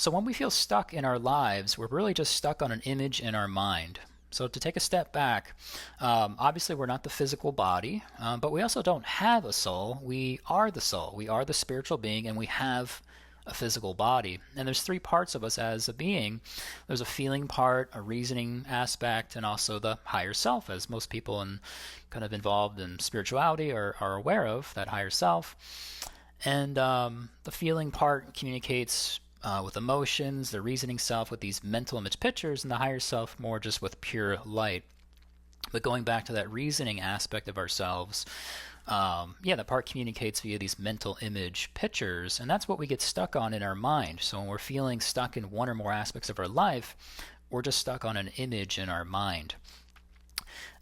So when we feel stuck in our lives, we're really just stuck on an image in our mind. So to take a step back, obviously we're not the physical body, but we also don't have a soul. We are the soul. We are the spiritual being, and we have a physical body. And there's three parts of us as a being. There's a feeling part, a reasoning aspect, and also the higher self, as most people kind of involved in spirituality are aware of, that higher self. And the feeling part communicates with emotions, the reasoning self with these mental image pictures, and the higher self more just with pure light. But going back to that reasoning aspect of ourselves, that part communicates via these mental image pictures, and that's what we get stuck on in our mind. So when we're feeling stuck in one or more aspects of our life, we're just stuck on an image in our mind.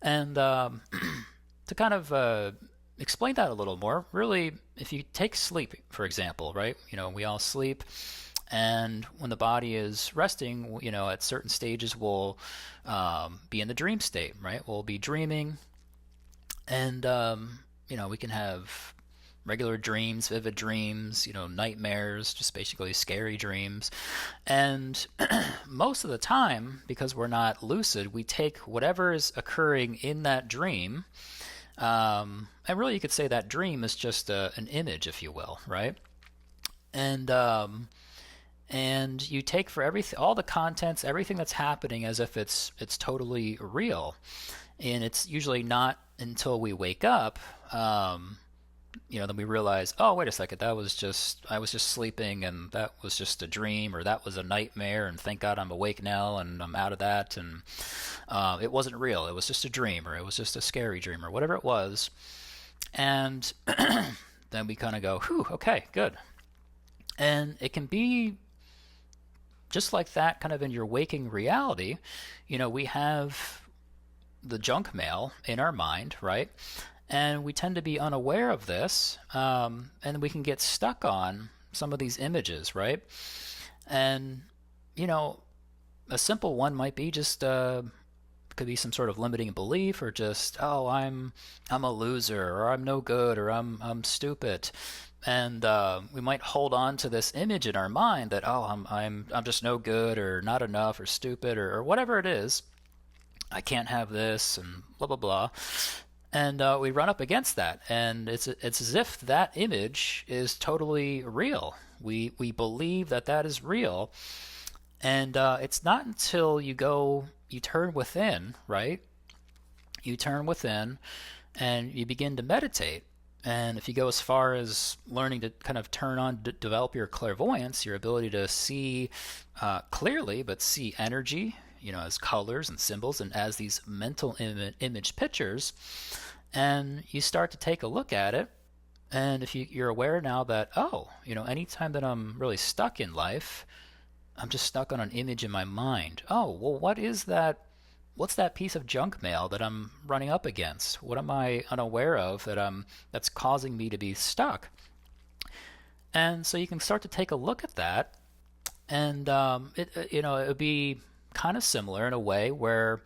And to kind of explain that a little more, really, if you take sleep, for example, right? We all sleep. And when the body is resting, at certain stages we'll be in the dream state, right? We'll be dreaming, and we can have regular dreams, vivid dreams, nightmares, just basically scary dreams. And most of the time, because we're not lucid, we take whatever is occurring in that dream, and really you could say that dream is just an image, if you will, right? And you take for everything, all the contents, everything that's happening, as if it's totally real. And it's usually not until we wake up, then we realize, oh, wait a second, I was just sleeping, and that was just a dream, or that was a nightmare, and thank God I'm awake now, and I'm out of that, and it wasn't real. It was just a dream, or it was just a scary dream, or whatever it was. And then we kind of go, whew, okay, good. And it can be just like that, kind of in your waking reality. We have the junk mail in our mind, right? And we tend to be unaware of this, and we can get stuck on some of these images, right? And a simple one might be just could be some sort of limiting belief, or just, oh, I'm a loser, or I'm no good, or I'm stupid. And we might hold on to this image in our mind that, oh, I'm just no good, or not enough, or stupid, or whatever it is. I can't have this, and blah blah blah. And we run up against that, and it's as if that image is totally real. We believe that is real, and it's not until you turn within, right? You turn within, and you begin to meditate. And if you go as far as learning to kind of develop your clairvoyance, your ability to see clearly, but see energy, as colors and symbols, and as these mental image pictures, and you start to take a look at it. And if you're aware now that, oh, anytime that I'm really stuck in life, I'm just stuck on an image in my mind. Oh, well, what is that? What's that piece of junk mail that I'm running up against? What am I unaware of that's causing me to be stuck? And so you can start to take a look at that, and it would be kind of similar in a way where,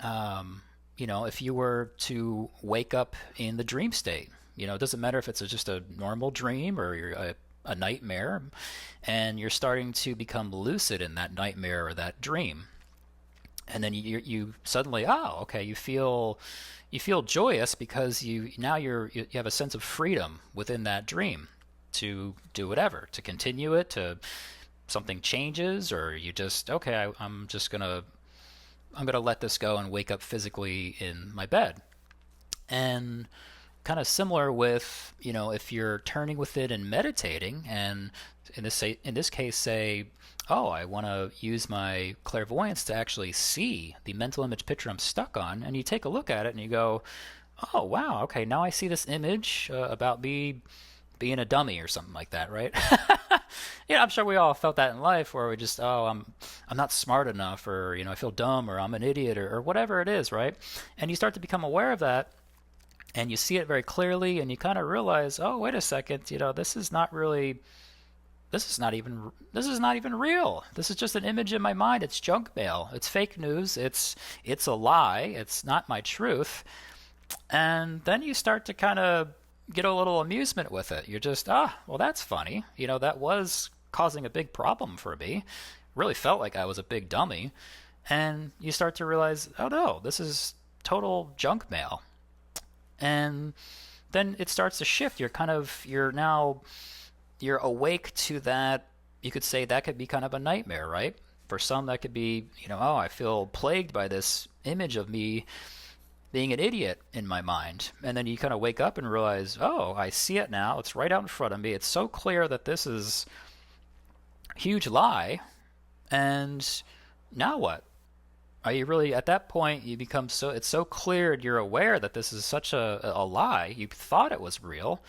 if you were to wake up in the dream state, it doesn't matter if it's just a normal dream or a nightmare, and you're starting to become lucid in that nightmare or that dream. And then you suddenly, oh, okay, you feel joyous because you have a sense of freedom within that dream to do whatever, to continue it, to something changes, or you just, okay, I'm gonna let this go and wake up physically in my bed. And kind of similar with, if you're turning within and meditating, and in this case say, oh, I want to use my clairvoyance to actually see the mental image picture I'm stuck on, and you take a look at it and you go, oh, wow, okay, now I see this image about me being a dummy or something like that, right? I'm sure we all felt that in life, where we just, oh, I'm not smart enough, or I feel dumb, or I'm an idiot, or whatever it is, right? And you start to become aware of that, and you see it very clearly, and you kind of realize, oh, wait a second, this is not even real. This is just an image in my mind. It's junk mail. It's fake news. It's a lie. It's not my truth. And then you start to kind of get a little amusement with it. You're just, well, that's funny. That was causing a big problem for me. Really felt like I was a big dummy. And you start to realize, oh no, this is total junk mail. And then it starts to shift. You're awake to that. You could say that could be kind of a nightmare, right? For some, that could be, oh, I feel plagued by this image of me being an idiot in my mind. And then you kind of wake up and realize, oh, I see it now. It's right out in front of me. It's so clear that this is a huge lie. And now what? Are you really, at that point, you become it's so clear and you're aware that this is such a lie. You thought it was real.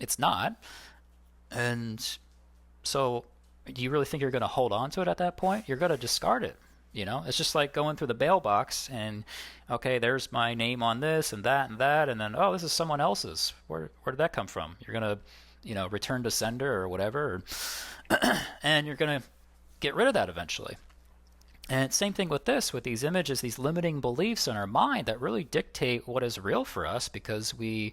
It's not. And so do you really think you're going to hold on to it at that point? You're going to discard it. It's just like going through the bail box and, okay, there's my name on this and that, and then, oh, this is someone else's. Where did that come from? You're going to, return to sender or whatever, and you're going to get rid of that eventually. And same thing with these images, these limiting beliefs in our mind that really dictate what is real for us because we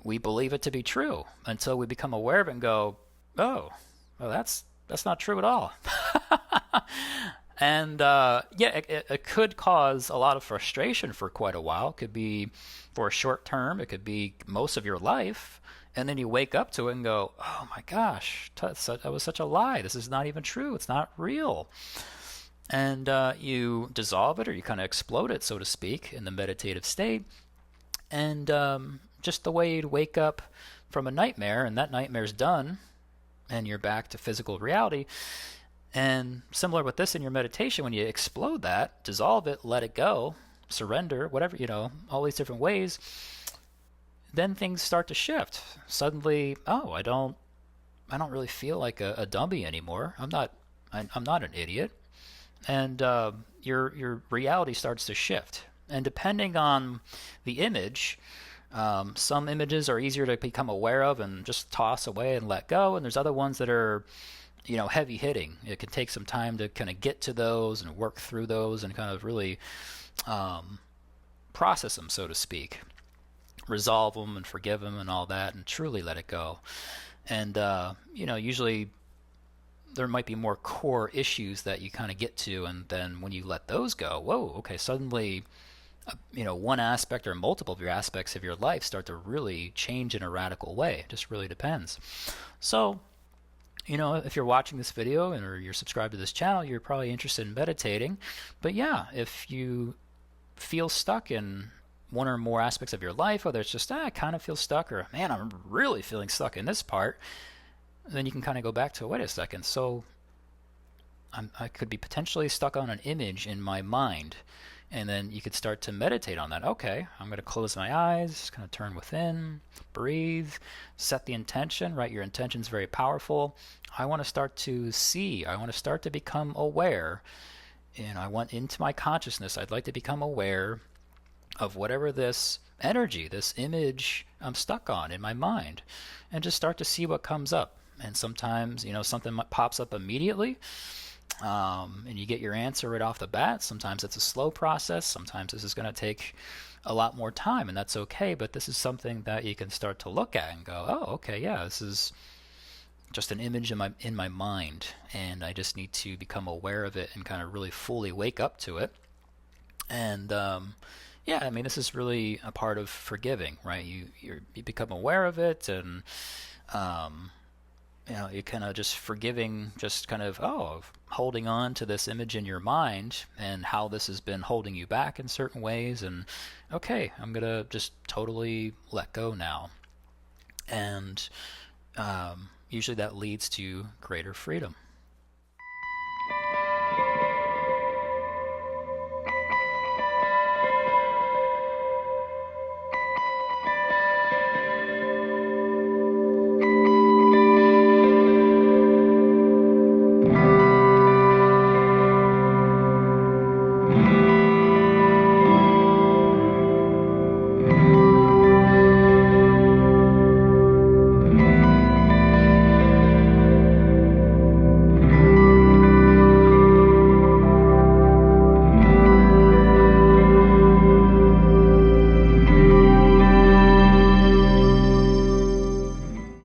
believe it to be true until we become aware of it and go, oh, well, that's not true at all. And it could cause a lot of frustration for quite a while. It could be for a short term. It could be most of your life. And then you wake up to it and go, oh my gosh, that was such a lie. This is not even true. It's not real. And you dissolve it, or you kind of explode it, so to speak, in the meditative state. And just the way you'd wake up from a nightmare, and that nightmare's done, and you're back to physical reality. And similar with this in your meditation, when you explode that, dissolve it, let it go, surrender, whatever, all these different ways, then things start to shift. Suddenly, oh, I don't really feel like a dummy anymore. I'm not an idiot. And your reality starts to shift. And depending on the image, some images are easier to become aware of and just toss away and let go, and there's other ones that are heavy hitting. It can take some time to kind of get to those and work through those and kind of really process them, so to speak, resolve them and forgive them and all that, and truly let it go. And usually there might be more core issues that you kind of get to, and then when you let those go, whoa, okay, suddenly one aspect or multiple of your aspects of your life start to really change in a radical way. It just really depends. So if you're watching this video or you're subscribed to this channel, you're probably interested in meditating. But yeah, if you feel stuck in one or more aspects of your life, whether it's just, I kind of feel stuck, or man, I'm really feeling stuck in this part, then you can kind of go back to, wait a second, so I could be potentially stuck on an image in my mind. And then you could start to meditate on that. Okay, I'm going to close my eyes, kind of turn within, breathe, set the intention, right? Your intention's very powerful. I want to start to see. I want to start to become aware. And I want into my consciousness, I'd like to become aware of whatever this energy, this image I'm stuck on in my mind, and just start to see what comes up. And sometimes, something pops up immediately. And you get your answer right off the bat. Sometimes it's a slow process. Sometimes this is going to take a lot more time, and that's okay. But this is something that you can start to look at and go, oh, okay, yeah, this is just an image in my mind, and I just need to become aware of it and kind of really fully wake up to it. And this is really a part of forgiving, right? You become aware of it, and you kind of just forgiving, just kind of, holding on to this image in your mind and how this has been holding you back in certain ways. And okay, I'm going to just totally let go now. And usually that leads to greater freedom.